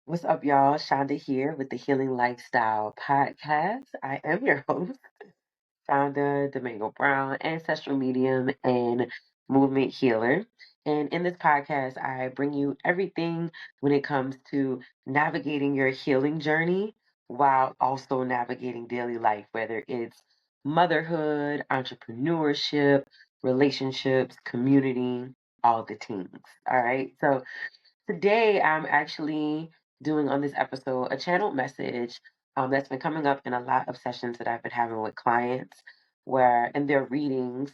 What's up, y'all? Shonda here with the Healing Lifestyle Podcast. I am your host, Shonda Domingo Brown, ancestral medium and movement healer. And in this podcast, I bring you everything when it comes to navigating your healing journey while also navigating daily life, whether it's motherhood, entrepreneurship, relationships, community, all the things. All right. So today, I'm actually doing on this episode a channeled message that's been coming up in a lot of sessions that I've been having with clients, where in their readings,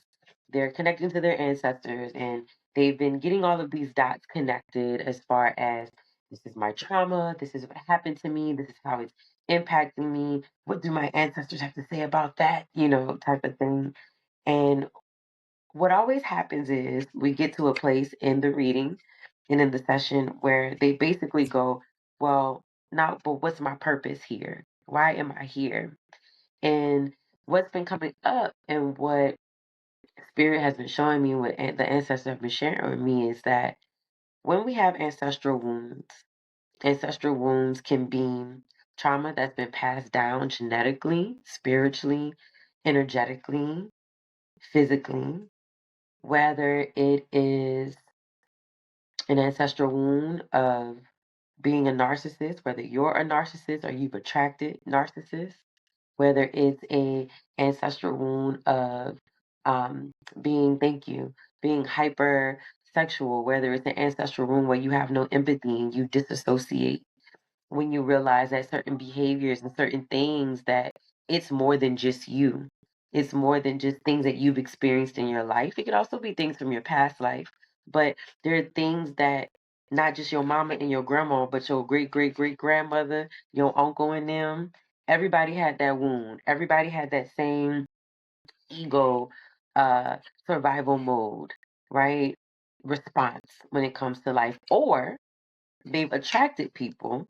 they're connecting to their ancestors and they've been getting all of these dots connected as far as this is my trauma, this is what happened to me, this is how it's impacting me. What do my ancestors have to say about that? Type of thing. And what always happens is we get to a place in the reading and in the session where they basically go, well, now, but what's my purpose here? Why am I here? And what's been coming up and what spirit has been showing me, what the ancestors have been sharing with me is that when we have ancestral wounds can be trauma that's been passed down genetically, spiritually, energetically, physically, whether it is an ancestral wound of being a narcissist, whether you're a narcissist or you've attracted narcissists, whether it's a ancestral wound of thank you, being hypersexual, whether it's an ancestral wound where you have no empathy and you disassociate when you realize that certain behaviors and certain things that it's more than just you. It's more than just things that you've experienced in your life. It could also be things from your past life, but there are things that not just your mama and your grandma, but your great great great grandmother, your uncle and them. Everybody had that wound. Everybody had that same ego uh survival mode, right? Response when it comes to life. Or they've attracted people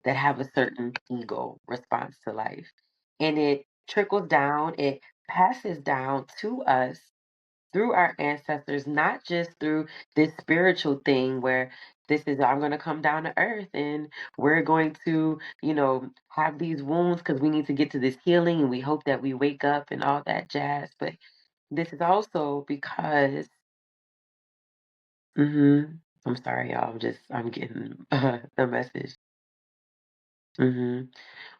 that have a certain ego response to life. And it trickles down, it passes down to us through our ancestors, not just through this spiritual thing where this is, I'm going to come down to earth and we're going to, have these wounds because we need to get to this healing and we hope that we wake up and all that jazz. But this is also because, I'm sorry, y'all. I'm getting the message. hmm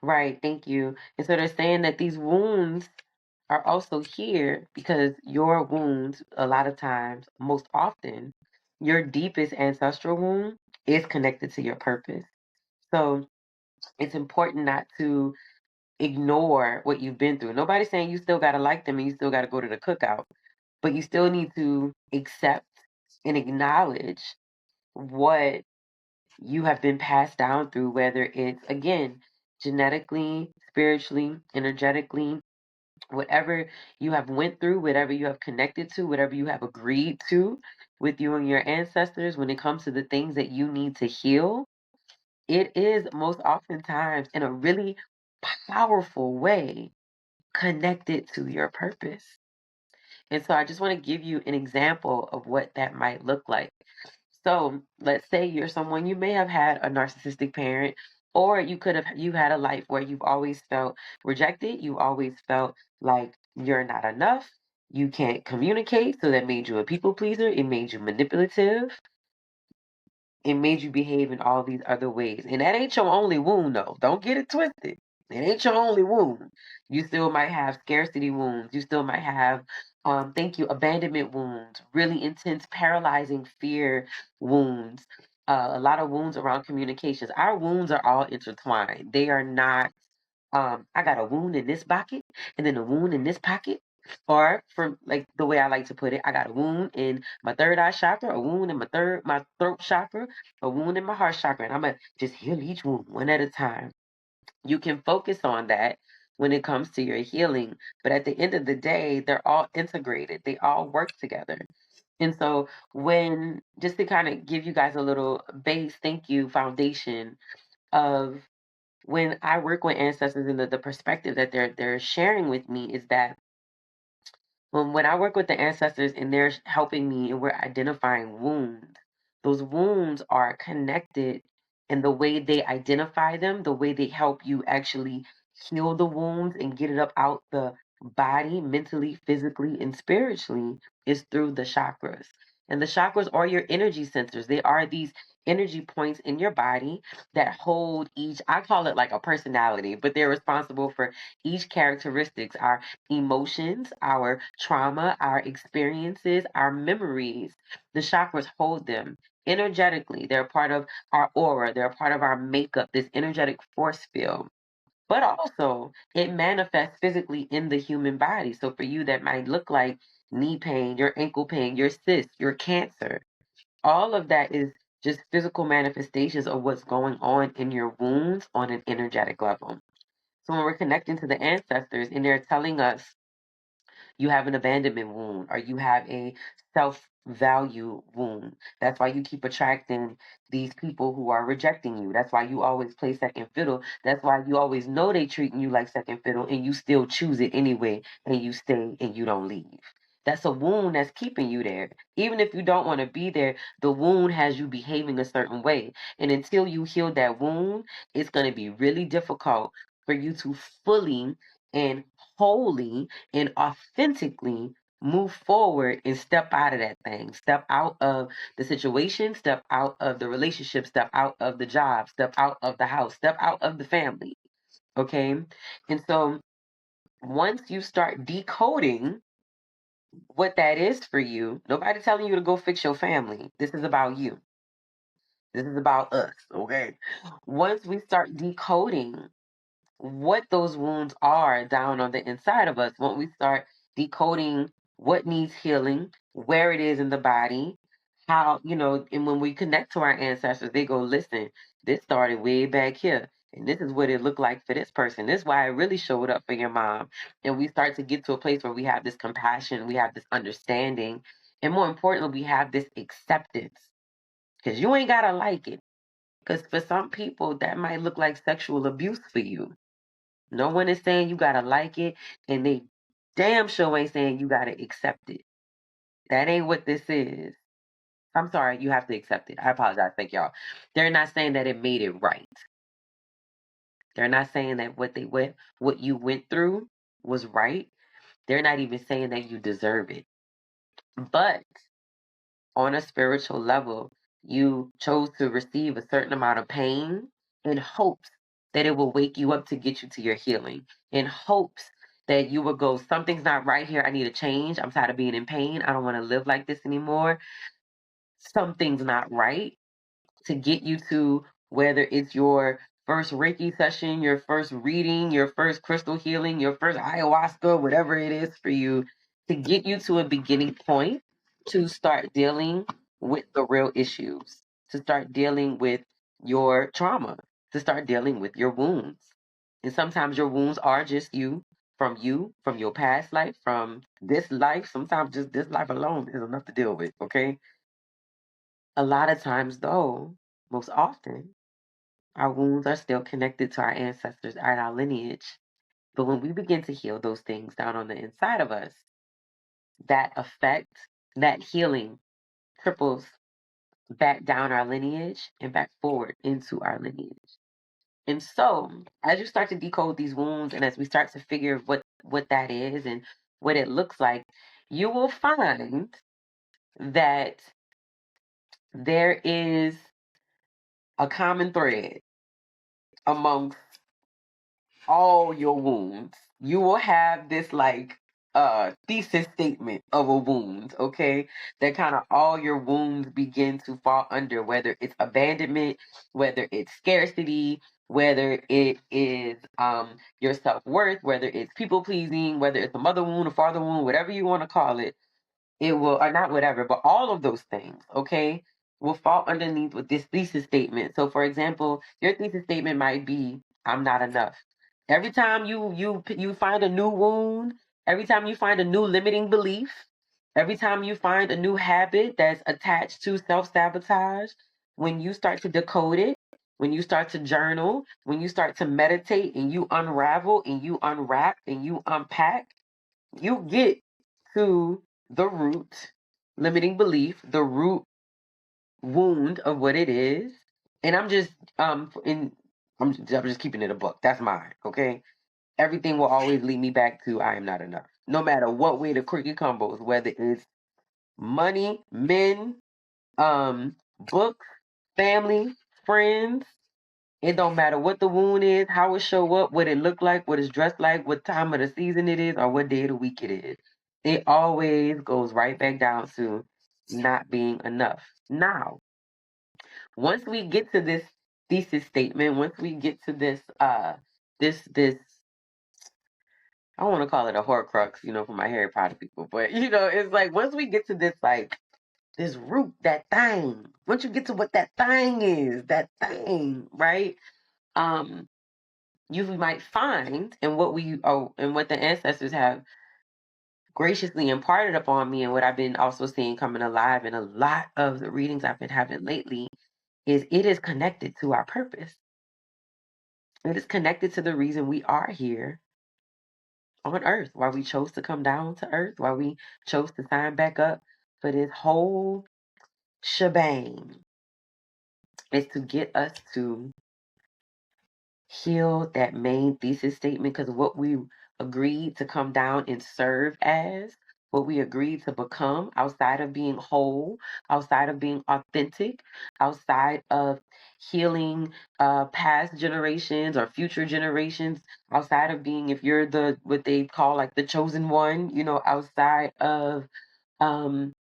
Right, thank you. And so they're saying that these wounds are also here because your wounds, a lot of times, most often, your deepest ancestral wound is connected to your purpose. So it's important not to ignore what you've been through. Nobody's saying you still got to like them and you still got to go to the cookout, but you still need to accept and acknowledge what you have been passed down through, whether it's, again, genetically, spiritually, energetically, whatever you have went through, whatever you have connected to, whatever you have agreed to with you and your ancestors when it comes to the things that you need to heal, it is most oftentimes in a really powerful way connected to your purpose. And so I just want to give you an example of what that might look like. So let's say you're someone, you may have had a narcissistic parent, or you had a life where you've always felt rejected, you always felt like you're not enough, you can't communicate, so that made you a people pleaser, it made you manipulative, it made you behave in all these other ways. And that ain't your only wound, though. Don't get it twisted. It ain't your only wound. You still might have scarcity wounds. You still might have, abandonment wounds, really intense, paralyzing fear wounds, a lot of wounds around communications. Our wounds are all intertwined. They are not, I got a wound in this pocket and then a wound in this pocket. Or from like the way I like to put it, I got a wound in my third eye chakra, a wound in my throat chakra, a wound in my heart chakra, and I'm gonna just heal each wound one at a time. You can focus on that when it comes to your healing, but at the end of the day, they're all integrated. They all work together. And so when just to kind of give you guys a little base, thank you, foundation of when I work with ancestors and the perspective that they're sharing with me is that when I work with the ancestors and they're helping me and we're identifying wounds, those wounds are connected and the way they identify them, the way they help you actually heal the wounds and get it up out the body, mentally, physically, and spiritually, is through the chakras. And the chakras are your energy centers. They are these energy points in your body that hold each, I call it like a personality, but they're responsible for each characteristics, our emotions, our trauma, our experiences, our memories. The chakras hold them energetically. They're part of our aura. They're part of our makeup, this energetic force field. But also, it manifests physically in the human body. So for you, that might look like knee pain, your ankle pain, your cyst, your cancer. All of that is just physical manifestations of what's going on in your wounds on an energetic level. So when we're connecting to the ancestors and they're telling us you have an abandonment wound or you have a self value wound. That's why you keep attracting these people who are rejecting you. That's why you always play second fiddle. That's why you always know they treating you like second fiddle and you still choose it anyway and you stay and you don't leave. That's a wound that's keeping you there. Even if you don't want to be there, the wound has you behaving a certain way. And until you heal that wound, it's going to be really difficult for you to fully and wholly and authentically move forward and step out of that thing. Step out of the situation, step out of the relationship, step out of the job, step out of the house, step out of the family. Okay? And so once you start decoding what that is for you, nobody telling you to go fix your family. This is about you. This is about us, okay? Once we start decoding what those wounds are down on the inside of us, when we start decoding what needs healing, where it is in the body, how, and when we connect to our ancestors, they go, listen, this started way back here. And this is what it looked like for this person. This is why it really showed up for your mom. And we start to get to a place where we have this compassion, we have this understanding, and more importantly, we have this acceptance. Because you ain't got to like it. Because for some people, that might look like sexual abuse for you. No one is saying you gotta like it, and they damn sure ain't saying you gotta accept it. That ain't what this is. I'm sorry, you have to accept it. I apologize. Thank y'all. They're not saying that it made it right. They're not saying that what you went through was right. They're not even saying that you deserve it. But on a spiritual level, you chose to receive a certain amount of pain in hopes that it will wake you up to get you to your healing, in hopes that you will go, something's not right here. I need a change. I'm tired of being in pain. I don't want to live like this anymore. Something's not right, to get you to whether it's your first Reiki session, your first reading, your first crystal healing, your first ayahuasca, whatever it is for you, to get you to a beginning point to start dealing with the real issues, to start dealing with your trauma, to start dealing with your wounds. And sometimes your wounds are just you, from your past life, from this life. Sometimes just this life alone is enough to deal with, okay? A lot of times, though, most often, our wounds are still connected to our ancestors and our lineage. But when we begin to heal those things down on the inside of us, that effect, that healing triples back down our lineage and back forward into our lineage. And so, as you start to decode these wounds and as we start to figure what that is and what it looks like, you will find that there is a common thread amongst all your wounds. You will have this like thesis statement of a wound, okay? That kind of all your wounds begin to fall under, whether it's abandonment, whether it's scarcity, whether it is your self-worth, whether it's people pleasing, whether it's a mother wound, a father wound, whatever you want to call it. It will, or not whatever, but all of those things, okay, will fall underneath with this thesis statement. So, for example, your thesis statement might be, "I'm not enough." Every time you find a new wound, every time you find a new limiting belief, every time you find a new habit that's attached to self-sabotage, when you start to decode it, when you start to journal, when you start to meditate and you unravel and you unwrap and you unpack, you get to the root limiting belief, the root wound of what it is. And I'm just I'm just keeping it a book. That's mine. Okay. Everything will always lead me back to I am not enough. No matter what way the cookie crumbles, whether it's money, men, books, family, friends. It don't matter what the wound is, how it show up, what it look like, what it's dressed like, what time of the season it is, or what day of the week it is. It always goes right back down to not being enough. Now, once we get to this thesis statement, once we get to this I want to call it a horcrux, for my Harry Potter people, but it's like once we get to this like this root, that thing, once you get to what that thing is, that thing, right? Um, you might find, and what the ancestors have graciously imparted upon me, and what I've been also seeing coming alive in a lot of the readings I've been having lately, is it is connected to our purpose. It is connected to the reason we are here on earth, why we chose to come down to earth, why we chose to sign back up for this whole shebang. Is to get us to heal that main thesis statement, because what we agreed to come down and serve as, what we agreed to become outside of being whole, outside of being authentic, outside of healing past generations or future generations, outside of being, if you're the what they call like the chosen one, um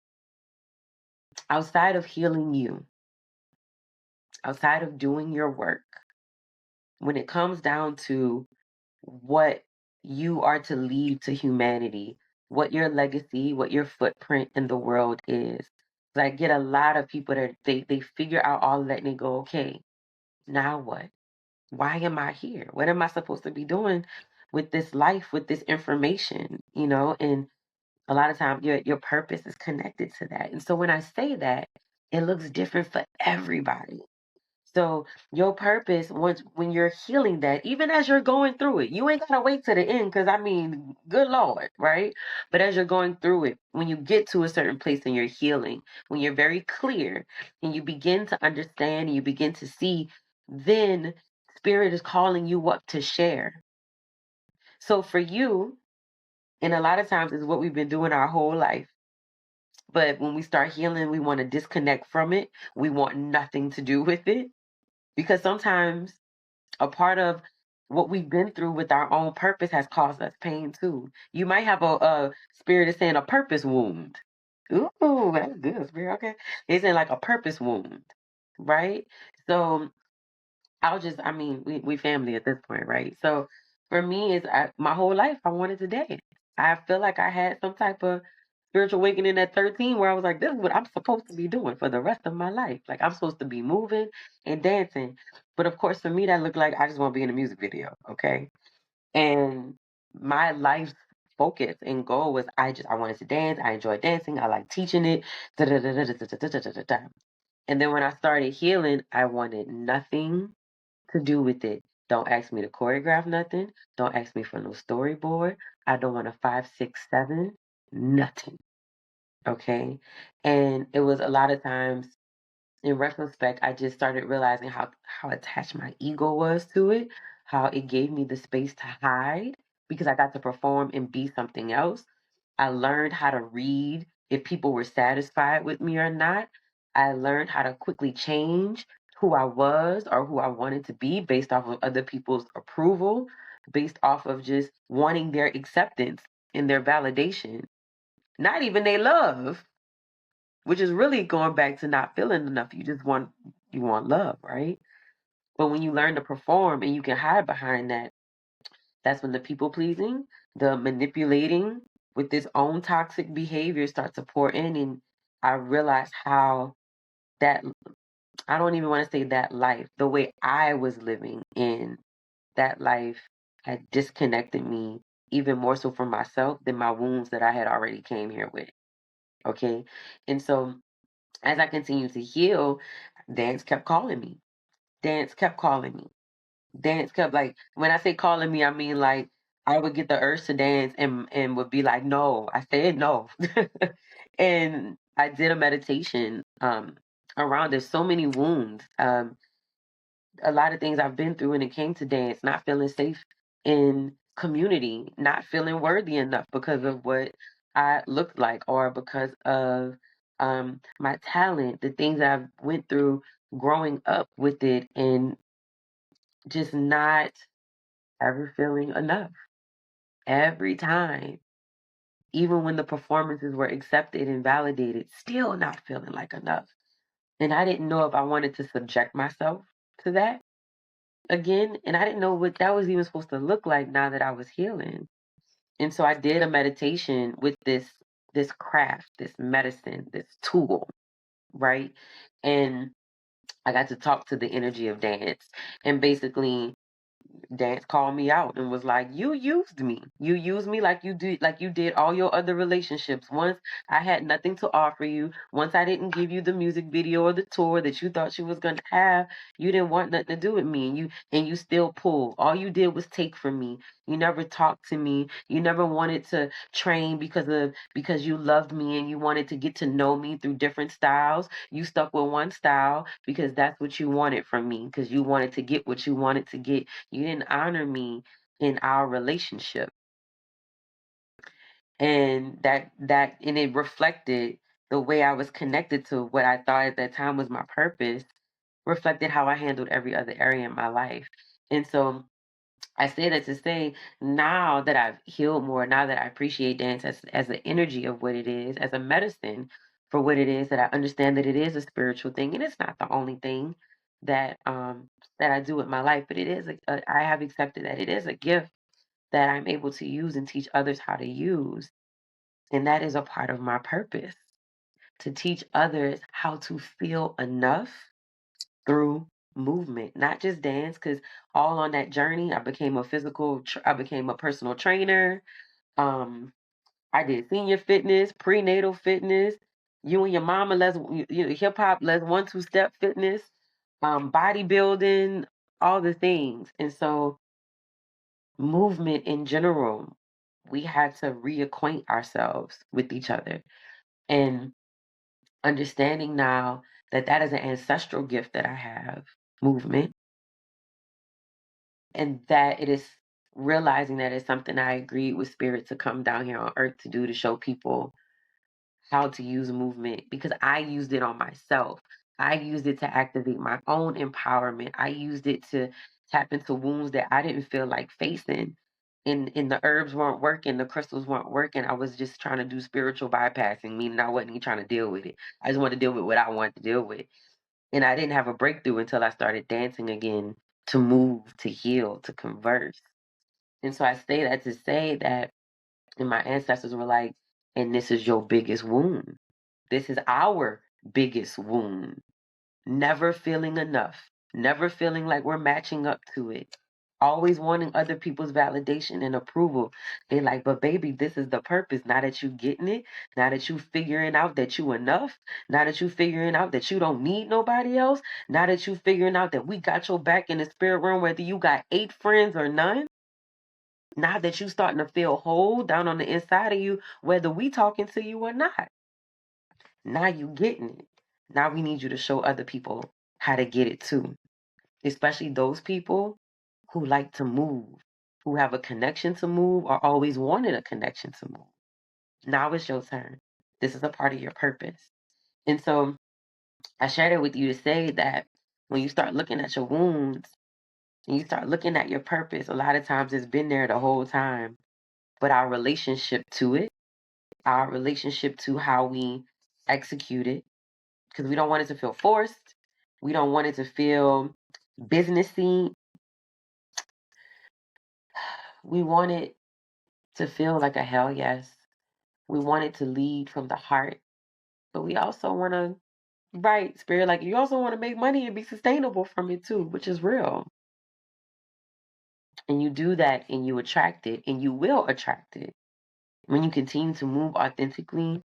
outside of healing you, outside of doing your work, when it comes down to what you are to leave to humanity, what your legacy, what your footprint in the world is. 'Cause I get a lot of people that they figure out all of that and they go, okay, now what? Why am I here? What am I supposed to be doing with this life, with this information? And a lot of times your purpose is connected to that. And so when I say that, it looks different for everybody. So your purpose, once when you're healing that, even as you're going through it, you ain't gotta wait to the end, because I mean, good Lord, right? But as you're going through it, when you get to a certain place in your healing, when you're very clear and you begin to understand and you begin to see, then spirit is calling you up to share. So for you, and a lot of times is what we've been doing our whole life. But when we start healing, we want to disconnect from it. We want nothing to do with it. Because sometimes a part of what we've been through with our own purpose has caused us pain too. You might have a spirit is saying a purpose wound. Ooh, that's good, spirit. Okay. It's in like a purpose wound, right? So I mean, we family at this point, right? So for me, my whole life, I wanted to dance. I feel like I had some type of spiritual awakening at 13 where I was like, this is what I'm supposed to be doing for the rest of my life. Like, I'm supposed to be moving and dancing. But of course, for me, that looked like I just want to be in a music video, okay? And my life's focus and goal was I wanted to dance. I enjoyed dancing. I like teaching it. Da, da, da, da, da, da, da, da, da, da, da. And then when I started healing, I wanted nothing to do with it. Don't ask me to choreograph nothing. Don't ask me for no storyboard. I don't want a 5, 6, 7, nothing. Okay. And it was a lot of times in retrospect, I just started realizing how attached my ego was to it, how it gave me the space to hide because I got to perform and be something else. I learned how to read if people were satisfied with me or not. I learned how to quickly change who I was or who I wanted to be based off of other people's approval, based off of just wanting their acceptance and their validation, not even their love, which is really going back to not feeling enough. You want love, right? But when you learn to perform and you can hide behind that, that's when the people pleasing, the manipulating with this own toxic behavior starts to pour in. And I realized how that, I don't even want to say that life, the way I was living in that life had disconnected me even more so from myself than my wounds that I had already came here with. Okay. And so as I continued to heal, dance kept calling me. Dance kept calling me. Dance kept, like, when I say calling me, I mean like I would get the urge to dance and would be like, no, I said no. And I did a meditation around there's so many wounds. a lot of things I've been through when it came to dance, not feeling safe in community, not feeling worthy enough because of what I looked like or because of my talent, the things that I went through growing up with it and just not ever feeling enough every time. Even when the performances were accepted and validated, still not feeling like enough. And I didn't know if I wanted to subject myself to that again. And I didn't know what that was even supposed to look like now that I was healing. And so I did a meditation with this craft, this medicine, this tool, right? And I got to talk to the energy of dance. And basically Dance called me out and was like, "You used me. You used me like you did all your other relationships. Once I had nothing to offer you, once I didn't give you the music video or the tour that you thought you was gonna have, you didn't want nothing to do with me, and you still pulled. All you did was take from me. You never talked to me. You never wanted to train because you loved me and you wanted to get to know me through different styles. You stuck with one style because that's what you wanted from me, because you wanted to get what you wanted to get. You didn't honor me in our relationship." And and it reflected the way I was connected to what I thought at that time was my purpose, reflected how I handled every other area in my life. And so I say that to say, now that I've healed more, now that I appreciate dance as the energy of what it is, as a medicine for what it is, that I understand that it is a spiritual thing, and it's not the only thing that I do with my life, but it is I have accepted that it is a gift that I'm able to use and teach others how to use, and that is a part of my purpose, to teach others how to feel enough through movement, not just dance. Because all on that journey, I became a personal trainer. Um, I did senior fitness, prenatal fitness. You and your mama, hip hop, let's 1-2 step fitness, bodybuilding, all the things. And so, movement in general, we had to reacquaint ourselves with each other, and understanding now that that is an ancestral gift that I have, movement, and that it is realizing that it's something I agreed with spirit to come down here on earth to do, to show people how to use movement, because I used it on myself. I used it to activate my own empowerment. I used it to tap into wounds that I didn't feel like facing. And the herbs weren't working, the crystals weren't working. I was just trying to do spiritual bypassing, meaning I wasn't even trying to deal with it. I just wanted to deal with what I wanted to deal with. And I didn't have a breakthrough until I started dancing again, to move, to heal, to converse. And so I say that to say that, and my ancestors were like, and this is your biggest wound. This is our biggest wound. Never feeling enough, never feeling like we're matching up to it, always wanting other people's validation and approval. They like, but baby, this is the purpose. Now that you getting it, now that you figuring out that you enough, now that you figuring out that you don't need nobody else, now that you figuring out that we got your back in the spirit realm, whether you got 8 friends or none. Now that you starting to feel whole down on the inside of you, whether we talking to you or not, now you getting it. Now we need you to show other people how to get it too, especially those people who like to move, who have a connection to move or always wanted a connection to move. Now it's your turn. This is a part of your purpose. And so I shared it with you to say that when you start looking at your wounds and you start looking at your purpose, a lot of times it's been there the whole time. But our relationship to it, our relationship to how we execute it, because we don't want it to feel forced. We don't want it to feel businessy. We want it to feel like a hell yes. We want it to lead from the heart. But we also want to, right, spirit, like you also want to make money and be sustainable from it too, which is real. And you do that and you attract it, and you will attract it. When you continue to move authentically,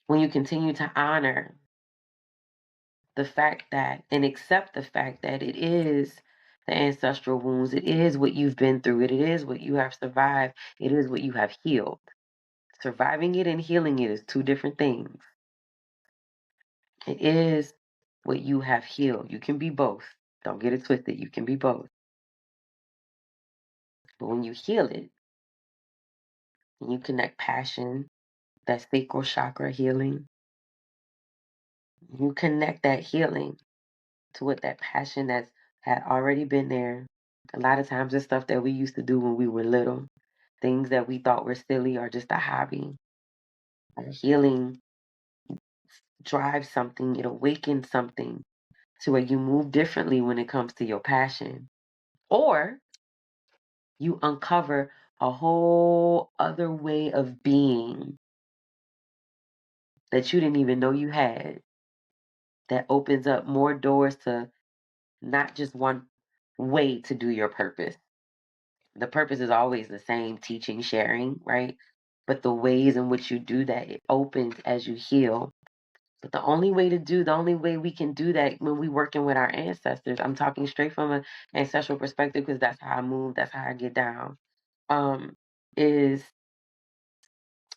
when you continue to honor the fact that and accept the fact that it is the ancestral wounds, it is what you've been through, it is what you have survived, it is what you have healed. Surviving it and healing it is two different things. It is what you have healed. You can be both. Don't get it twisted. You can be both. But when you heal it, and you connect passion, that sacral chakra healing, you connect that healing to what that passion that's had already been there. A lot of times it's stuff that we used to do when we were little, things that we thought were silly or just a hobby. Healing drives something, it awakens something to where you move differently when it comes to your passion. Or you uncover a whole other way of being that you didn't even know you had, that opens up more doors to not just one way to do your purpose. The purpose is always the same, teaching, sharing, right? But the ways in which you do that, it opens as you heal. But the only way we can do that when we working with our ancestors, I'm talking straight from an ancestral perspective because that's how I move, that's how I get down, is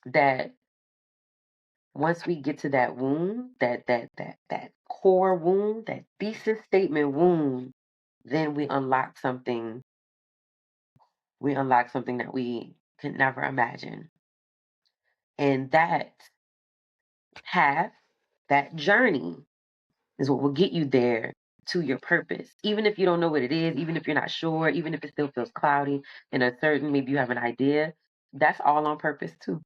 that once we get to that wound, that core wound, that thesis statement wound, then we unlock something. We unlock something that we could never imagine. And that path, that journey is what will get you there to your purpose. Even if you don't know what it is, even if you're not sure, even if it still feels cloudy and uncertain, maybe you have an idea, that's all on purpose too.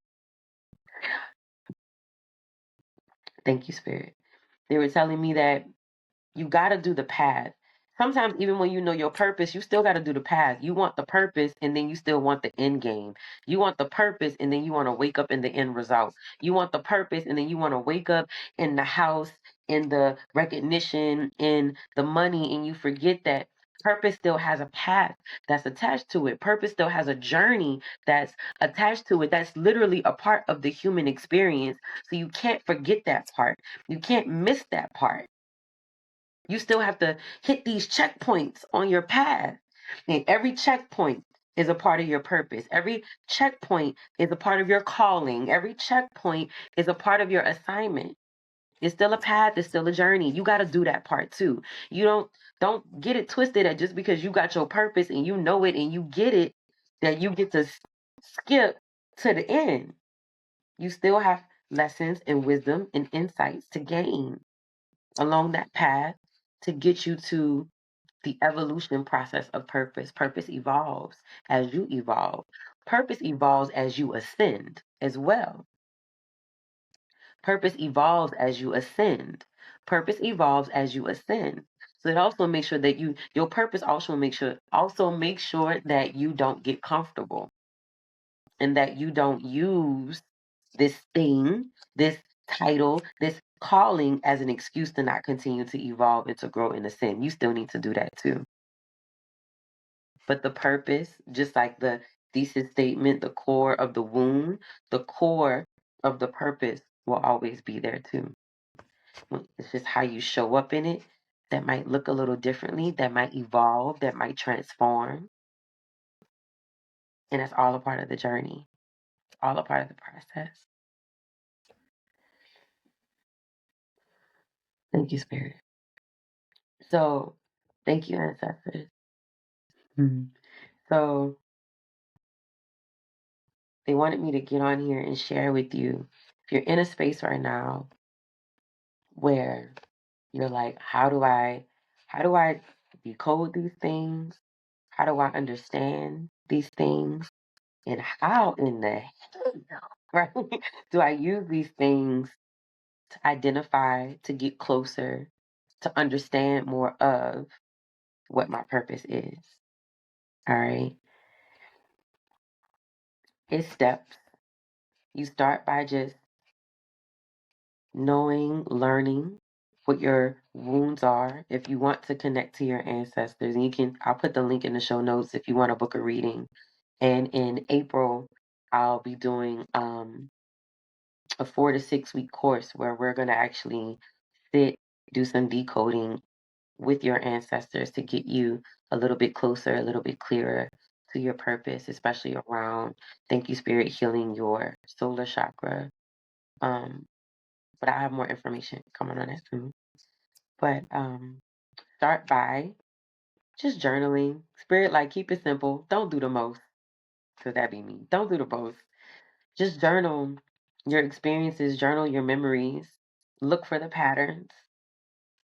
Thank you, Spirit. They were telling me that you got to do the path. Sometimes, even when you know your purpose, you still got to do the path. You want the purpose, and then you still want the end game. You want the purpose, and then you want to wake up in the end result. You want the purpose, and then you want to wake up in the house, in the recognition, in the money, and you forget that purpose still has a path that's attached to it. Purpose still has a journey that's attached to it. That's literally a part of the human experience. So you can't forget that part. You can't miss that part. You still have to hit these checkpoints on your path. And every checkpoint is a part of your purpose. Every checkpoint is a part of your calling. Every checkpoint is a part of your assignment. It's still a path, it's still a journey. You got to do that part too. You don't get it twisted that just because you got your purpose and you know it and you get it, that you get to skip to the end. You still have lessons and wisdom and insights to gain along that path to get you to the evolution process of purpose. Purpose evolves as you evolve. Purpose evolves as you ascend as well. Purpose evolves as you ascend. Purpose evolves as you ascend. So it also makes sure that your purpose also makes sure that you don't get comfortable and that you don't use this thing, this title, this calling as an excuse to not continue to evolve and to grow in the sin. You still need to do that too. But the purpose, just like the thesis statement, the core of the wound, the core of the purpose will always be there too. It's just how you show up in it that might look a little differently, that might evolve, that might transform. And that's all a part of the journey, all a part of the process. Thank you, Spirit. So, thank you, ancestors. Mhm. So, they wanted me to get on here and share with you. If you're in a space right now where you're like, how do I decode these things? How do I understand these things? And how in the hell, right, do I use these things to identify, to get closer, to understand more of what my purpose is? All right. It's steps. You start by just knowing, learning what your wounds are. If you want to connect to your ancestors, and I'll put the link in the show notes if you want to book a reading. And in April, I'll be doing a 4 to 6 week course where we're going to actually do some decoding with your ancestors to get you a little bit closer, a little bit clearer to your purpose, especially around, thank you, Spirit, healing your solar chakra. But I have more information coming on that soon. But start by just journaling. Spirit, like, keep it simple. Don't do the most. Because that be me. Don't do the most. Just journal your experiences, journal your memories. Look for the patterns.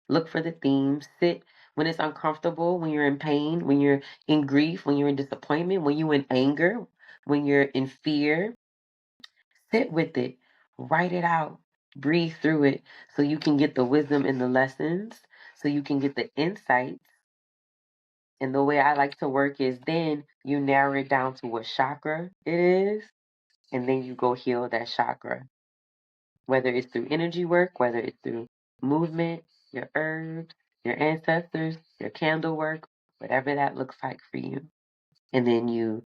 Look for the themes. Sit when it's uncomfortable, when you're in pain, when you're in grief, when you're in disappointment, when you're in anger, when you're in fear. Sit with it. Write it out. Breathe through it so you can get the wisdom and the lessons, so you can get the insights. And the way I like to work is then you narrow it down to what chakra it is, and then you go heal that chakra. Whether it's through energy work, whether it's through movement, your herbs, your ancestors, your candle work, whatever that looks like for you. And then you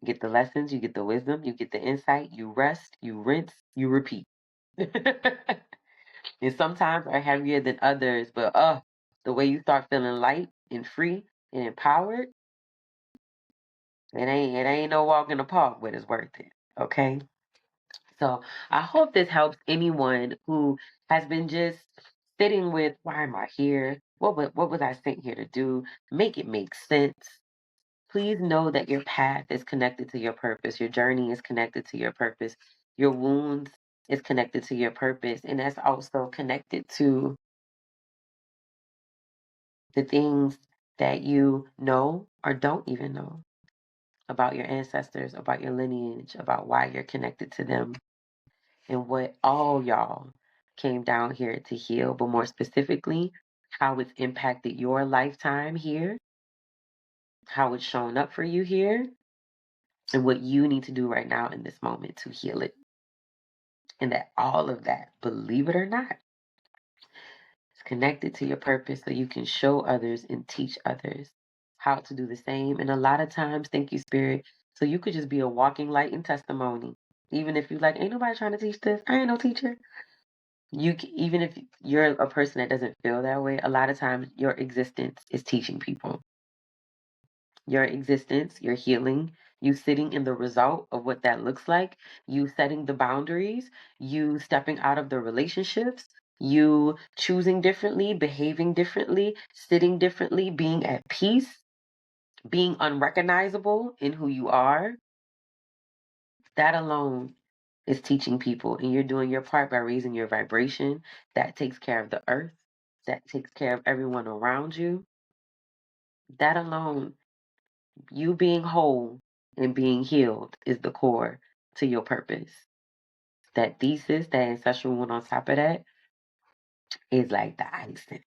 get the lessons, you get the wisdom, you get the insight, you rest, you rinse, you repeat. And sometimes are heavier than others, but the way you start feeling light and free and empowered, it ain't no walk in the park, but it's worth it. Okay. So I hope this helps anyone who has been just sitting with, why am I here? What was I sent here to do? Make it make sense. Please know that your path is connected to your purpose. Your journey is connected to your purpose. Your wounds is connected to your purpose. And that's also connected to the things that you know or don't even know about your ancestors, about your lineage, about why you're connected to them, and what all y'all came down here to heal, but more specifically, how it's impacted your lifetime here, how it's shown up for you here, and what you need to do right now in this moment to heal it. And that all of that, believe it or not, is connected to your purpose so you can show others and teach others how to do the same. And a lot of times, thank you, Spirit, so you could just be a walking light and testimony. Even if you like, ain't nobody trying to teach this, I ain't no teacher. Even if you're a person that doesn't feel that way, a lot of times your existence is teaching people. Your existence, your healing, you sitting in the result of what that looks like, you setting the boundaries, you stepping out of the relationships, you choosing differently, behaving differently, sitting differently, being at peace, being unrecognizable in who you are. That alone is teaching people, and you're doing your part by raising your vibration. That takes care of the earth, that takes care of everyone around you. That alone, you being whole and being healed, is the core to your purpose. That thesis, that ancestral one on top of that, is like the icing.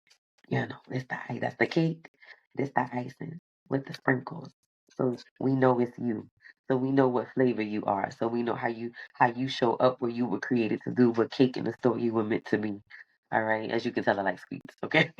It's that's the cake. This the icing with the sprinkles. So we know it's you. So we know what flavor you are. So we know how you show up where you were created to do, what cake in the store you were meant to be. All right. As you can tell, I like sweets. Okay.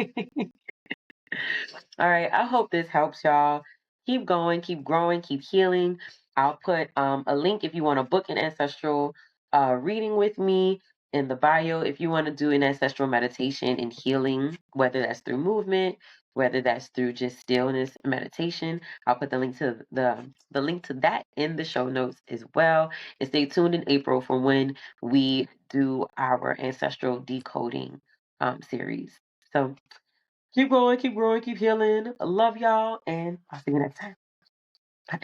All right. I hope this helps y'all. Keep going, keep growing, keep healing. I'll put a link if you want to book an ancestral reading with me in the bio. If you want to do an ancestral meditation and healing, whether that's through movement, whether that's through just stillness meditation, I'll put the link to the link to that in the show notes as well. And stay tuned in April for when we do our ancestral decoding series. So keep growing, keep growing, keep healing. I love y'all, and I'll see you next time. Bye.